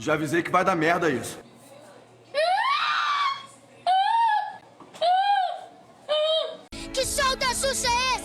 Já avisei que vai dar merda isso. Que show da Xuxa é esse?